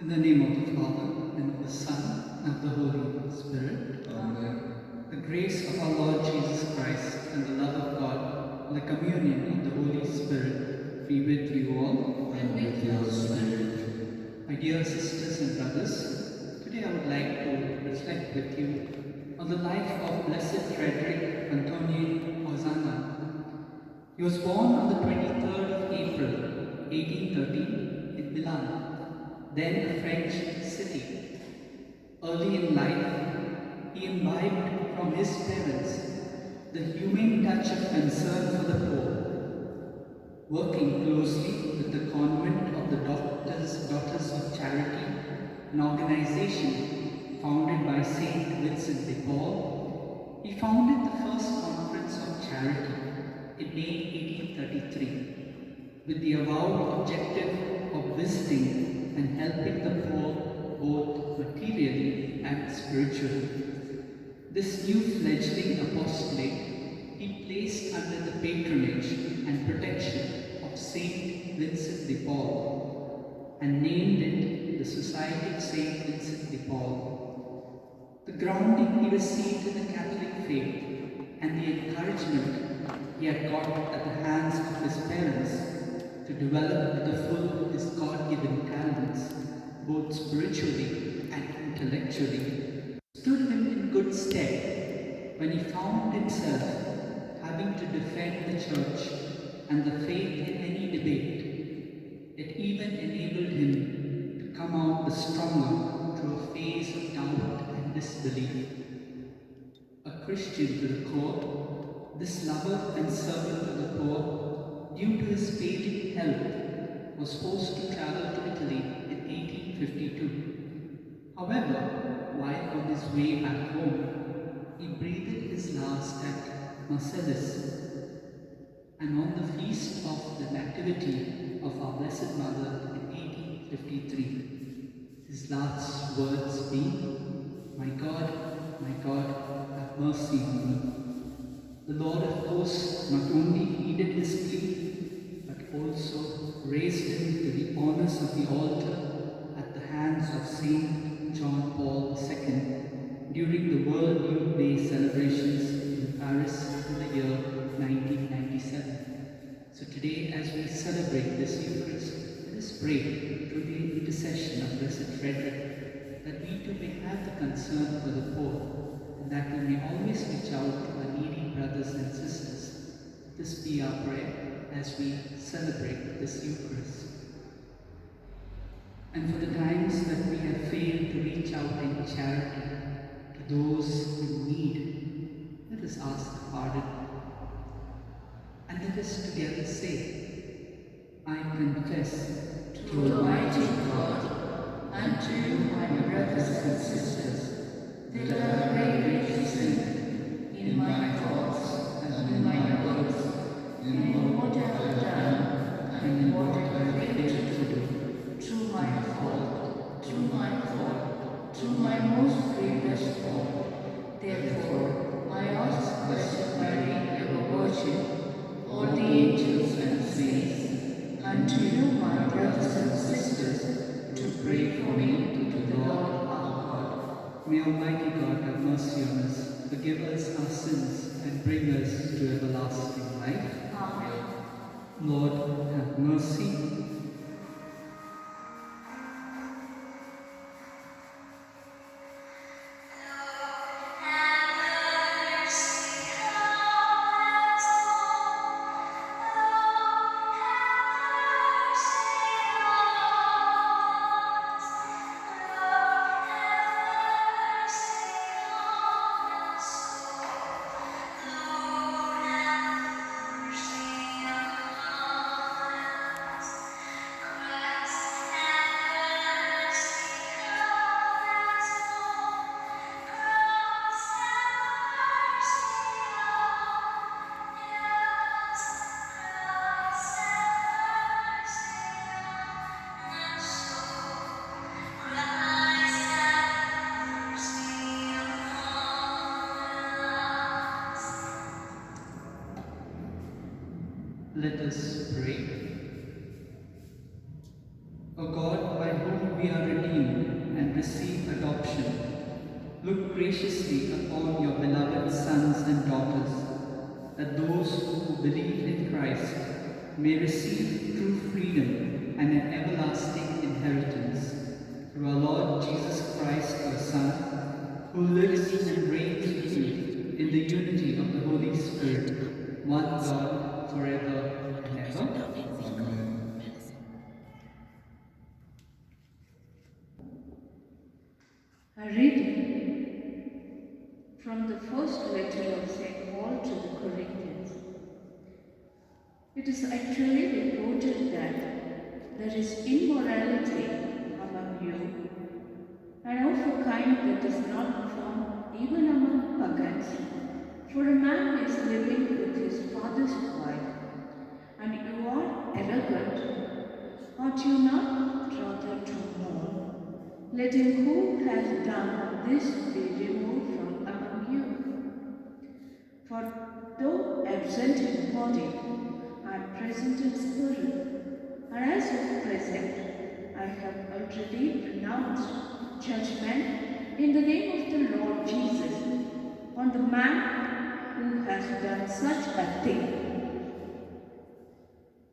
In the name of the Father, and of the Son, and of the Holy Spirit. Amen. The grace of our Lord Jesus Christ, and the love of God, and the communion of the Holy Spirit be with you all. And with your spirit. My dear sisters and brothers, today I would like to reflect with you on the life of Blessed Frederick Antonin Ozanam. He was born on the 23rd of April, 1813 in Milan, then a French city. Early in life, he imbibed from his parents the humane touch of concern for the poor, working closely with the Convent of the Daughters of Charity, an organization founded by Saint Vincent de Paul. He founded the first Conference of Charity in May 1833 with the avowed objective of visiting and helping the poor both materially and spiritually. This new fledgling apostolate he placed under the patronage and protection of Saint Vincent de Paul and named it the Society of Saint Vincent de Paul. The grounding he received in the Catholic faith and the encouragement he had got at the hands of his parents to develop to the full his God-given talents, both spiritually and intellectually, stood him in good stead when he found himself having to defend the Church and the faith in any debate. It even enabled him to come out the stronger through a phase of doubt and disbelief. A Christian to the core, this lover and servant of the poor, due to his failing health, was forced to travel to Italy in 1852. However, while on his way back home, he breathed his last at Marseilles. And on the feast of the Nativity of our Blessed Mother in 1853, his last words being, my God, have mercy on me." The Lord of hosts not only heeded his plea, but also raised him to the honors of the altar at the hands of Saint John Paul II during the World Youth Day celebrations in Paris in the year 1997. So today, as we celebrate this Eucharist, let us pray through the intercession of Blessed Frederick that we too may have the concern for the poor, and that we may always reach out to our needy brothers and sisters. This be our prayer as we celebrate this Eucharist. And for the times that we have failed to reach out in charity to those in need, let us ask pardon. And let us together say, I confess To Almighty God, and to you, my brothers and sisters, that I have greatly sinned in my thoughts and in my words, in what I have done and in what I have failed to do, through my fault, through my most grievous fault. Therefore, I ask Blessed Mary, ever Virgin, all the angels and saints, and to you, my brothers and sisters, to pray for me to the Lord our God. May Almighty God have mercy on us, forgive us our sins, and bring us to everlasting life. Amen. Lord, have mercy. Let us pray. O God, by whom we are redeemed and receive adoption, look graciously upon your beloved sons and daughters, that those who believe in Christ may receive true freedom and an everlasting inheritance. Through our Lord Jesus Christ, your Son, who lives and reigns with you in the unity of the Holy Spirit, one God, forever and ever. Amen. A reading from the first letter of St. Paul to the Corinthians. It is actually reported that there is immorality among you, and of a kind that is not found even among pagans. For a man is living with his father's wife, and you are arrogant. Ought you not rather to mourn? Let him who has done this be removed from among you. For though absent in body, I am present in spirit, and as if present, I have already pronounced judgment in the name of the Lord Jesus on the man who has done such a thing.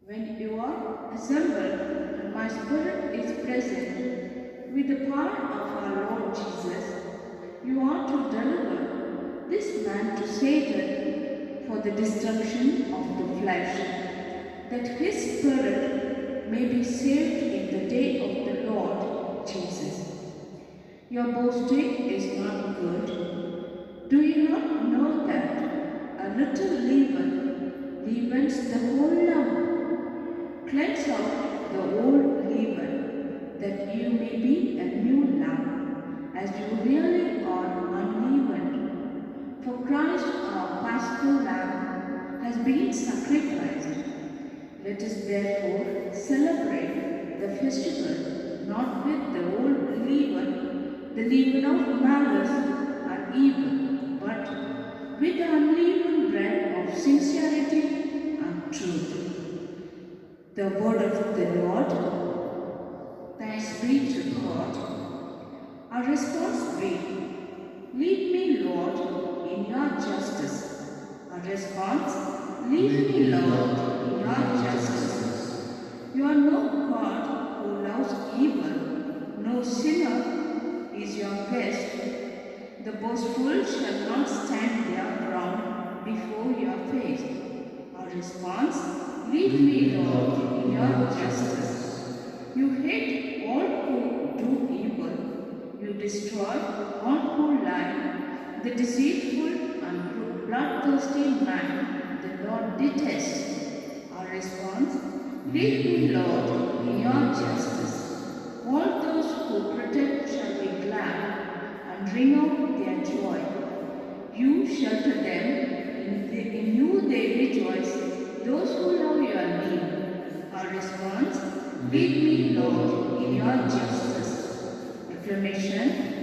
When you are assembled, and my spirit is present, with the power of our Lord Jesus, you are to deliver this man to Satan for the destruction of the flesh, that his spirit may be saved in the day of the Lord Jesus. Your boasting is not good. Do you not know that a little leaven leavens the whole lump? Cleanse out the old leaven, that you may be a new lump, as you really are unleavened. For Christ, our Paschal Lamb, has been sacrificed. Let us therefore celebrate the festival not with the old leaven, the leaven of malice and evil, but with the unleavened bread of sincerity and truth. The word of the Lord. Thanks be to God. Our response be, lead me, Lord, in your justice. Our response, lead me, Lord, in your justice. You are no God who loves evil, no sinner is your guest. The boastful shall not stand their ground before your face. Our response, lead me, Lord, in your justice. You hate all who do evil. You destroy all who lie. The deceitful and bloodthirsty man the Lord detests. Our response, lead me, Lord, in your justice. All those who protect shall be glad and ring out their joy. You shelter them, in you they rejoice, those who love your name. Our response, lead me, Lord, in your justice. Acclamation.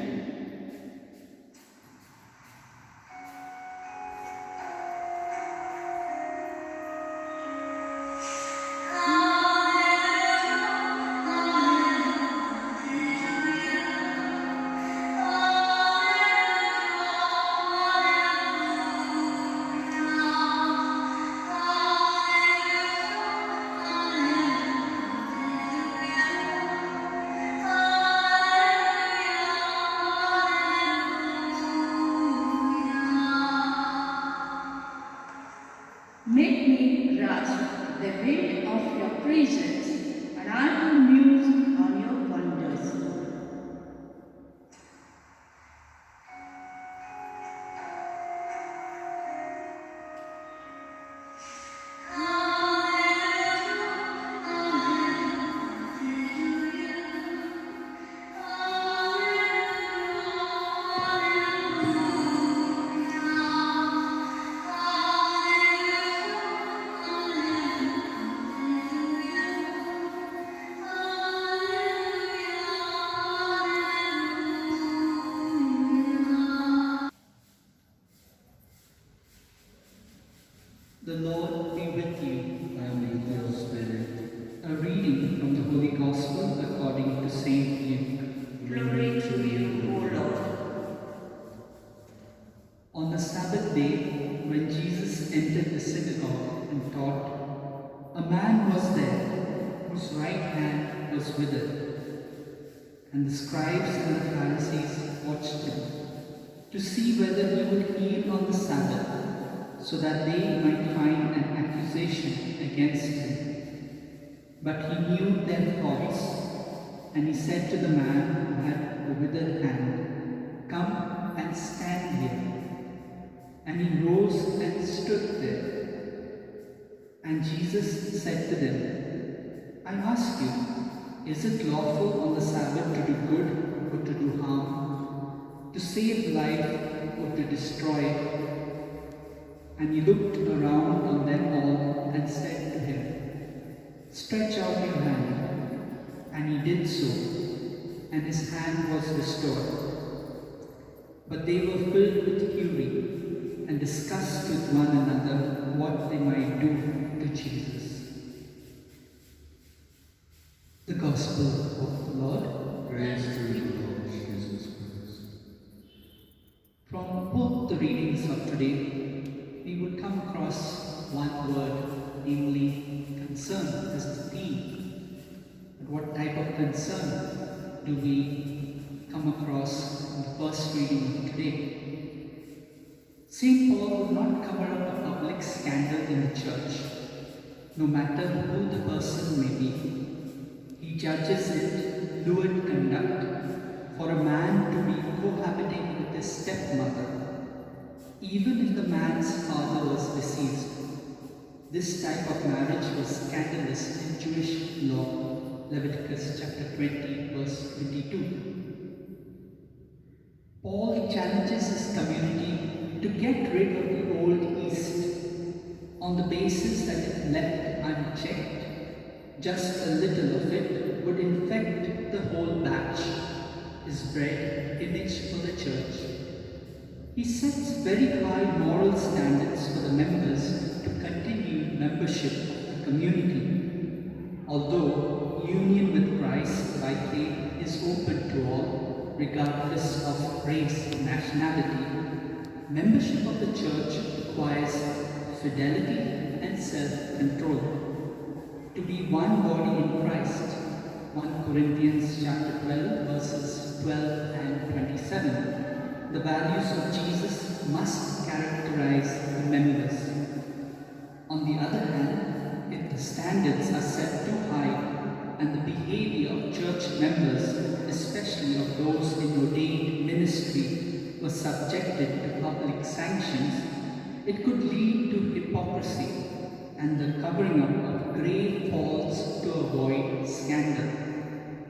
was withered. And the scribes and the Pharisees watched him to see whether he would heal on the Sabbath, so that they might find an accusation against him. But he knew their thoughts, and he said to the man who had the withered hand, "Come and stand here." And he rose and stood there. And Jesus said to them, "I ask you, is it lawful on the Sabbath to do good or to do harm, to save life or to destroy it?" And he looked around on them all and said to him, "Stretch out your hand." And he did so, and his hand was restored. But they were filled with fury and discussed with one another what they might do to Jesus. The Gospel of the Lord. Praise to you, Lord Jesus Christ. From both the readings of today, we would come across one word, namely concern, as the theme. But what type of concern do we come across in the first reading of today? St. Paul would not cover up a public scandal in the church, no matter who the person may be. He judges it lewd conduct for a man to be cohabiting with his stepmother, even if the man's father was deceased. This type of marriage was scandalous in Jewish law, Leviticus chapter 20, verse 22. Paul challenges his community to get rid of the old yeast on the basis that if left unchecked, just a little of it would infect the whole batch. His bread image for the church. He sets very high moral standards for the members to continue membership of the community. Although union with Christ by faith is open to all, regardless of race or nationality, membership of the church requires fidelity and self-control. To be one body in Christ, 1 Corinthians chapter 12, verses 12 and 27. The values of Jesus must characterize the members. On the other hand, if the standards are set too high and the behavior of church members, especially of those in ordained ministry, was subjected to public sanctions, it could lead to hypocrisy and the covering up of grave faults to avoid scandal.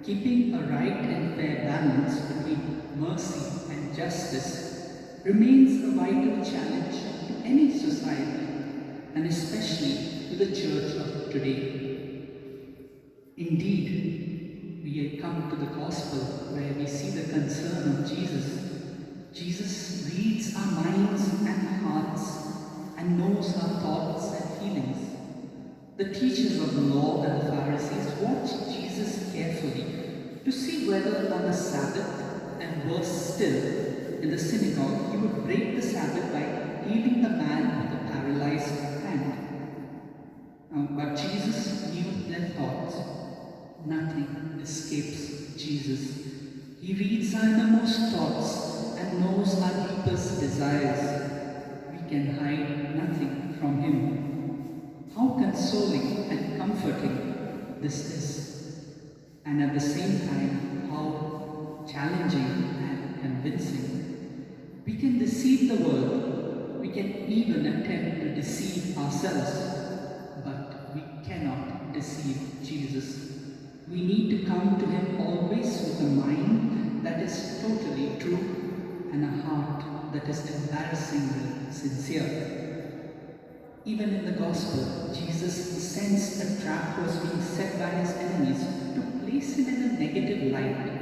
Keeping a right and fair balance between mercy and justice remains a vital challenge to any society, and especially to the church of today. Indeed, we come to the Gospel where we see the concern of Jesus. Jesus reads our minds and hearts and knows our thoughts and feelings. The teachers of the law and the Pharisees watched Jesus carefully to see whether on the Sabbath, and worse still, in the synagogue, he would break the Sabbath by healing the man with the paralyzed hand. But Jesus knew their thoughts. Nothing escapes Jesus. He reads our innermost thoughts and knows our deepest desires. We can hide nothing from him. How consoling and comforting this is, and at the same time, how challenging and convincing. We can deceive the world, we can even attempt to deceive ourselves, but we cannot deceive Jesus. We need to come to him always with a mind that is totally true and a heart that is embarrassingly sincere. Even in the Gospel, Jesus sensed a trap was being set by his enemies to place him in a negative light,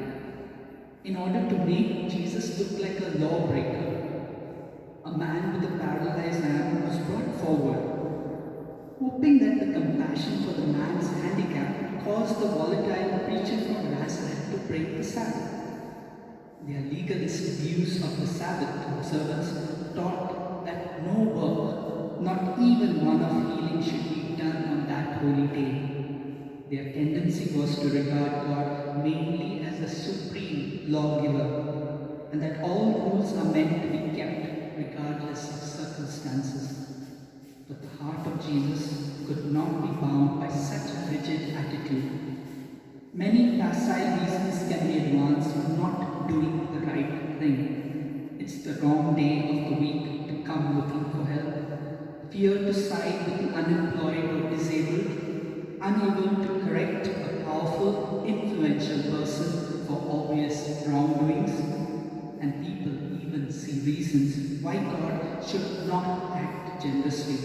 in order to make Jesus look like a lawbreaker. A man with a paralyzed arm was brought forward, hoping that the compassion for the man's handicap would cause the volatile preacher from Nazareth to break the Sabbath. Their legalist views of the Sabbath observance taught that no work, not even one of healing, should be done on that holy day. Their tendency was to regard God mainly as the supreme lawgiver, and that all rules are meant to be kept regardless of circumstances. But the heart of Jesus could not be bound by such a rigid attitude. Many facile reasons can be advanced for not doing the right thing. It's the wrong day of the week to come looking for help, fear to side with the unemployed or disabled, unable to correct a powerful, influential person for obvious wrongdoings, and people even see reasons why God should not act generously.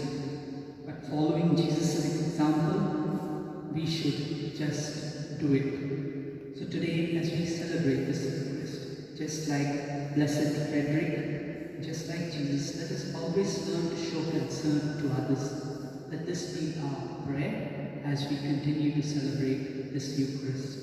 But following Jesus' example, we should just do it. So today, as we celebrate this Eucharist, just like Blessed Frederick, just like Jesus, let us always learn to show concern to others. Let this be our prayer as we continue to celebrate this Eucharist.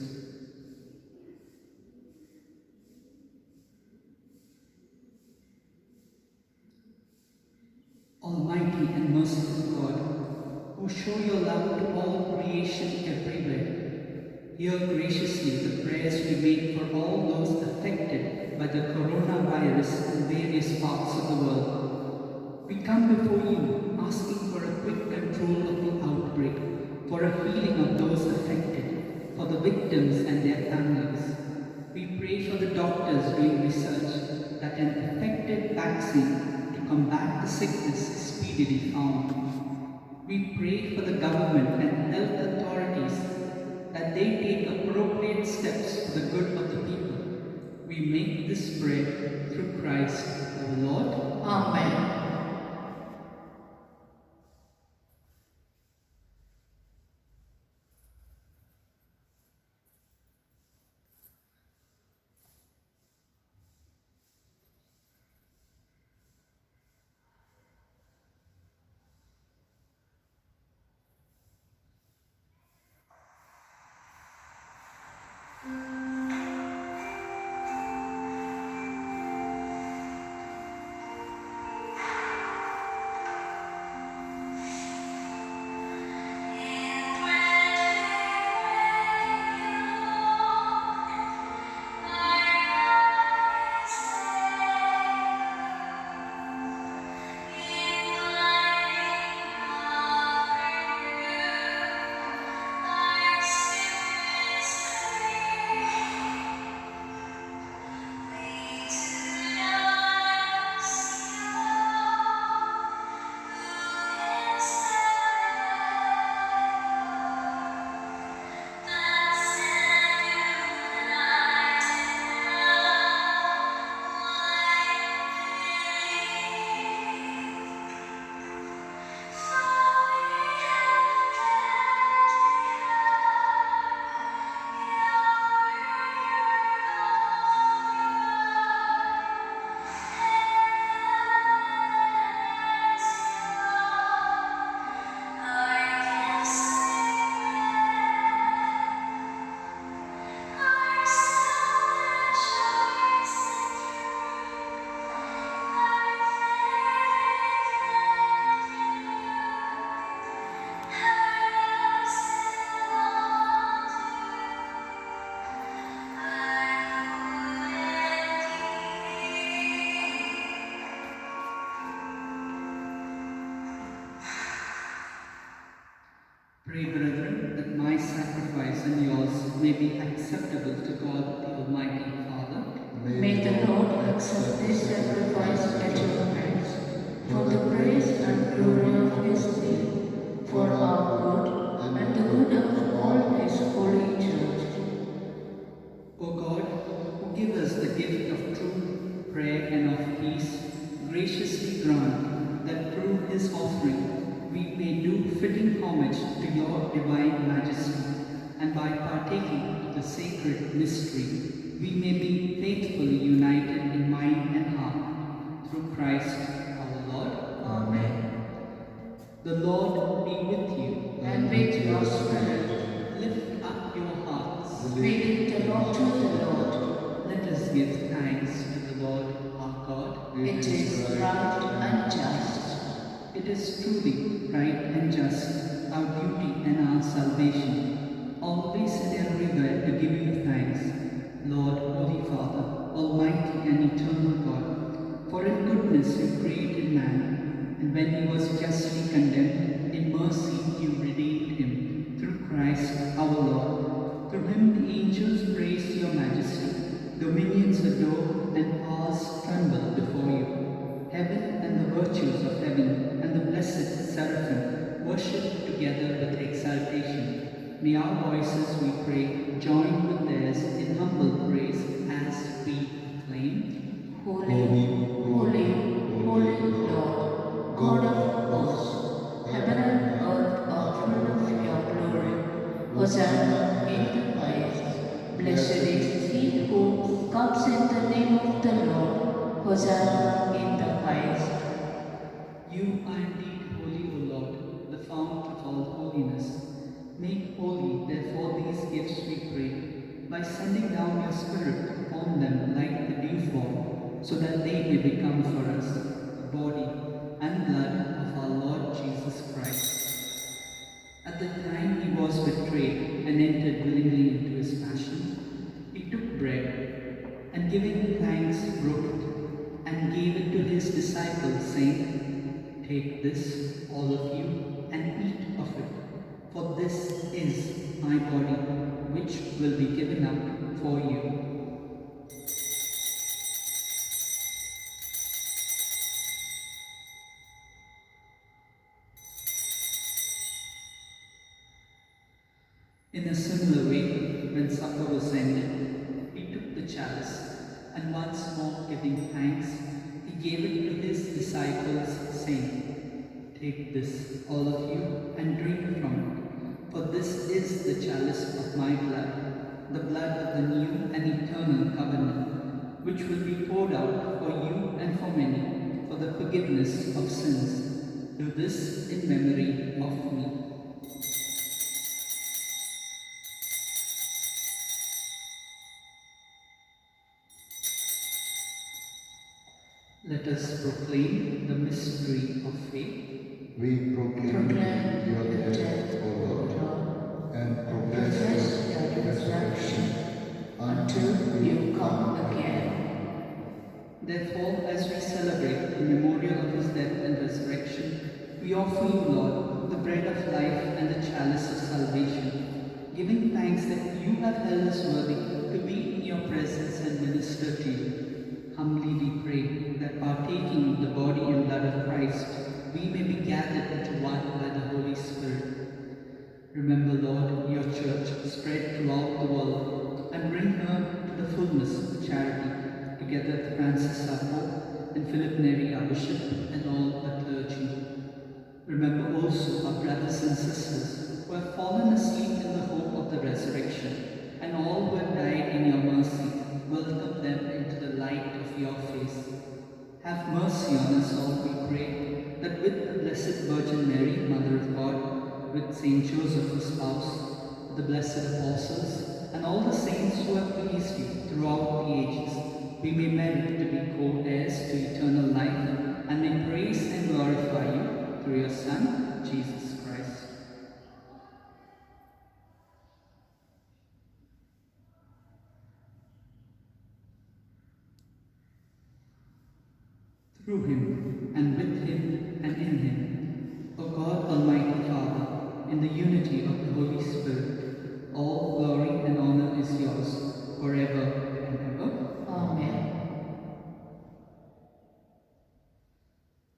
Almighty and merciful God, who show your love to all creation everywhere, hear graciously the prayers we make for all those affected by the coronavirus in various parts of the world. We come before you asking for a quick control of the outbreak, for a healing of those affected, for the victims and their families. We pray for the doctors doing research that an effective vaccine to combat the sickness is speedily found. We pray for the government and health authorities that they take appropriate steps for the good of the people. We make this prayer through Christ our Lord. Amen. Pray, brethren, that my sacrifice and yours may be acceptable to God the Almighty Father. May the Lord accept this sacrifice at your hands, for the praise and glory of His name, for our good and the good of all His holy church. O God, who give us the gift of truth, prayer, and of peace, graciously grant that through His offering we may do fitting homage to your divine majesty, and by partaking of the sacred mystery, we may be faithfully united in mind and heart, through Christ our Lord. Amen. The Lord be with you. And with your spirit, Lift up your hearts. we lift them up to the Lord. Let us give thanks to the Lord our God. It is right and just. It is truly right and just, our duty and our salvation, always and everywhere to give you thanks, Lord, Holy Father, Almighty and eternal God. For in goodness you created man, and when he was justly condemned, in mercy you redeemed him, through Christ our Lord. Through him the angels praise your majesty, dominions adore, and powers tremble before you. Heaven and the virtues of heaven and the blessed seraphim worship together with exaltation. May our voices, we pray, join with theirs in humble praise as we acclaim. Holy, holy, holy Lord, God of hosts, heaven and earth are full of your glory. Hosanna in the highest. Blessed is he who comes in the name of the Lord. Hosanna in the highest. You are indeed holy, O Lord, the fount of all holiness. Make holy, therefore, these gifts, we pray, by sending down your Spirit upon them like the dewfall, so that they may become for us the body and blood of our Lord Jesus Christ. At the time he was betrayed and entered willingly into his passion, he took bread, and giving thanks, broke it, and gave it to his disciples, saying, "Take this, all of you, and eat of it, for this is my body, which will be given up for you." In a similar way, when supper was ended, he took the chalice, and once more giving thanks, he gave it to his disciples, saying, "Take this, all of you, and drink from it, for this is the chalice of my blood, the blood of the new and eternal covenant, which will be poured out for you and for many, for the forgiveness of sins. Do this in memory of me." Let us proclaim the mystery of faith. We proclaim your death, O Lord, and profess your resurrection until you come again. Therefore, as we celebrate the memorial of his death and resurrection, we offer you, Lord, the bread of life and the chalice of salvation, giving thanks that you have held us worthy to be in your presence and minister to you. Humbly we pray that partaking of the body and blood of Christ, we may be gathered into one by the Holy Spirit. Remember, Lord, your church spread throughout the world, and bring her to the fullness of charity, together with Francis our Pope, and Philip Neri our Bishop, and all the clergy. Remember also our brothers and sisters who have fallen asleep in the hope of the resurrection, and all who have died in your mercy. Welcome them into the light of your face. Have mercy on us all, we pray, that with the Blessed Virgin Mary, Mother of God, with Saint Joseph, her spouse, with the blessed apostles, and all the saints who have pleased you throughout the ages, we may merit to be co-heirs to eternal life, and may praise and glorify you through your Son, Jesus Christ. Through him, and with him, and in him, O God, Almighty Father, in the unity of the Holy Spirit, all glory and honor is yours, forever and ever. Amen.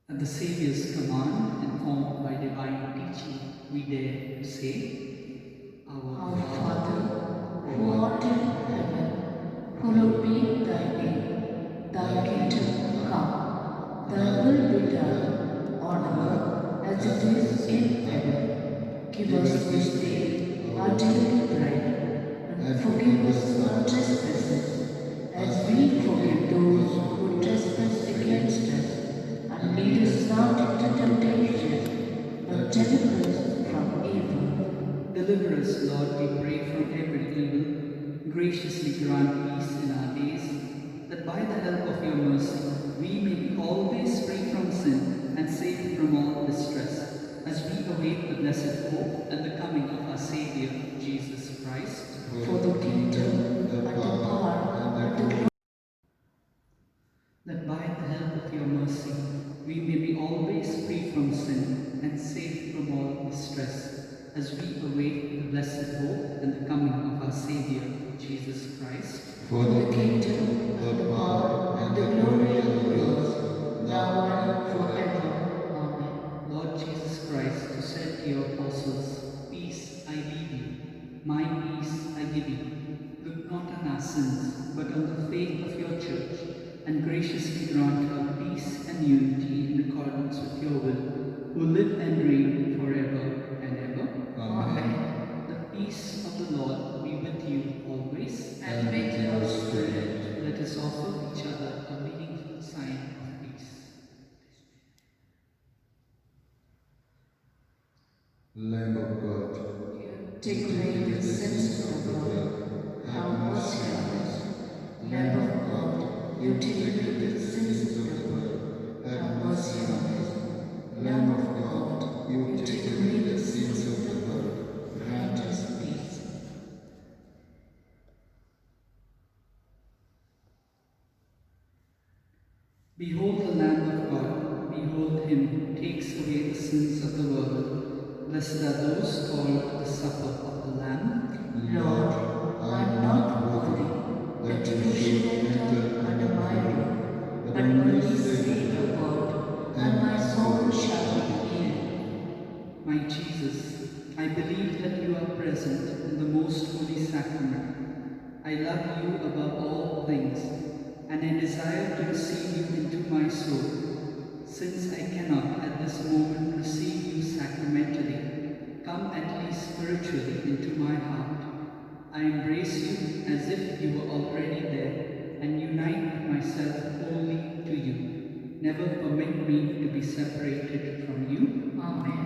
At the Saviour's command, informed by divine teaching, we dare to say, Our Father, who art in heaven, hallowed be thy name. Thy kingdom come. Thy will be done on earth as it is in heaven. Give us this day our daily bread, and forgive us our trespasses, as we forgive those who trespass against us. And lead us not into temptation, but deliver us from evil. Deliver us, Lord, we pray, from every evil. Graciously grant peace in our days, that by the help of your mercy we may be always free from sin and safe from all distress, as we await the blessed hope and the coming of our Saviour, Jesus Christ. Christ. For the kingdom, and the power, and the glory. That by the help of your mercy, we may be always free from sin and safe from all distress, as we await the blessed hope and the coming of our Saviour, Jesus Christ. For the kingdom, the power, and the glory are yours, now and forever. Amen. Lord Jesus Christ, who said to your apostles, "Peace I leave you, my peace I give you," look not on our sins, but on the faith of your church, and graciously grant her peace and unity in accordance with your will, who live and reign forever and ever. Amen. The peace of the Lord be with you always. And with your spirit. Let us offer each other a meaningful sign of peace. Lamb of God, Take away the sins of the world. Have mercy on us. Lamb of God, you take away the sins of the world. Have mercy on us. Lamb of God, you take away the sins of the world. Grant us peace. Behold the Lamb of God, behold him who takes away the sins of the world. Blessed are those called to the supper of the Lamb. Lord, I am not worthy that you should enter under my roof, but only say a word, and my soul shall be healed. My Jesus, I believe that you are present in the most holy sacrament. I love you above all things, and I desire to receive you into my soul. Since I cannot at this moment receive you sacramentally, come at least spiritually into my heart. I embrace you as if you were already there, and unite myself wholly to you. Never permit me to be separated from you. Amen.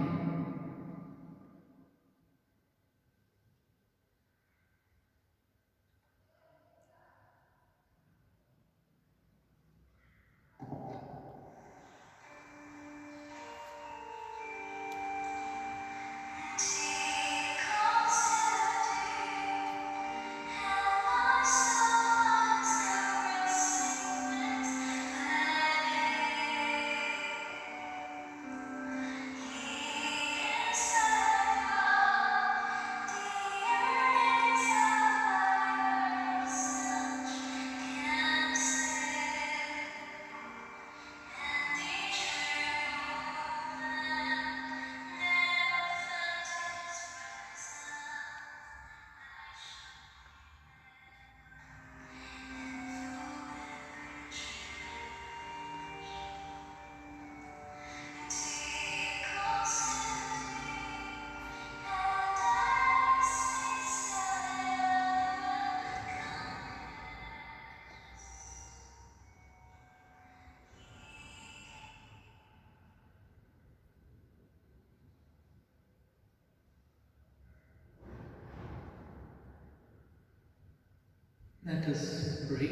Let us pray.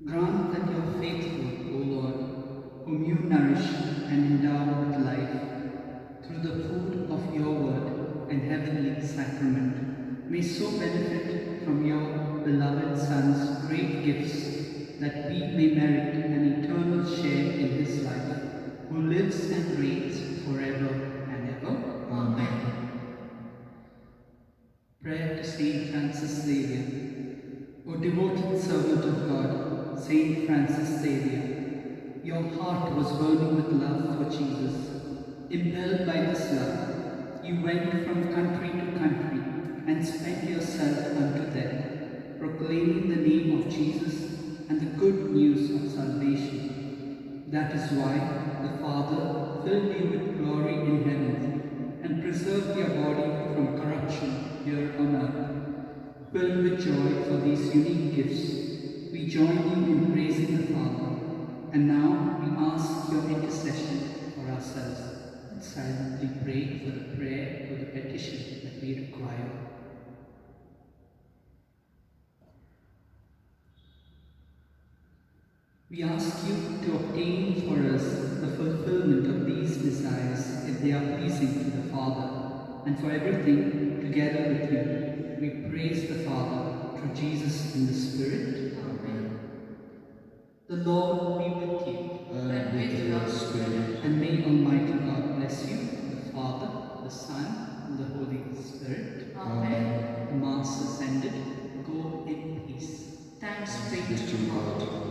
Grant that your faithful, O Lord, whom you nourish and endow with life, through the food of your word and heavenly sacrament, may so benefit from your beloved Son's great gifts that we may merit an eternal share in his life, who lives and reigns forever and ever. Amen. Prayer to Saint Francis Xavier. O devoted servant of God, Saint Francis Xavier, your heart was burning with love for Jesus. Impelled by this love, you went from country to country and spent yourself unto death, proclaiming the name of Jesus and the good news of salvation. That is why the Father filled you with glory in heaven and preserved your body from corruption here on earth. Filled with joy for these unique gifts, we join you in praising the Father, and now we ask your intercession for ourselves. Let's silently pray for the prayer or the petition that we require. We ask you to obtain for us the fulfillment of these desires if they are pleasing to the Father. and for everything together with you. We praise the Father through Jesus in the Spirit. Amen. The Lord be with you, And with your spirit. and may Almighty God bless you, the Father, the Son, and the Holy Spirit. Amen. The Mass is ended. Go in peace. Thanks be to God.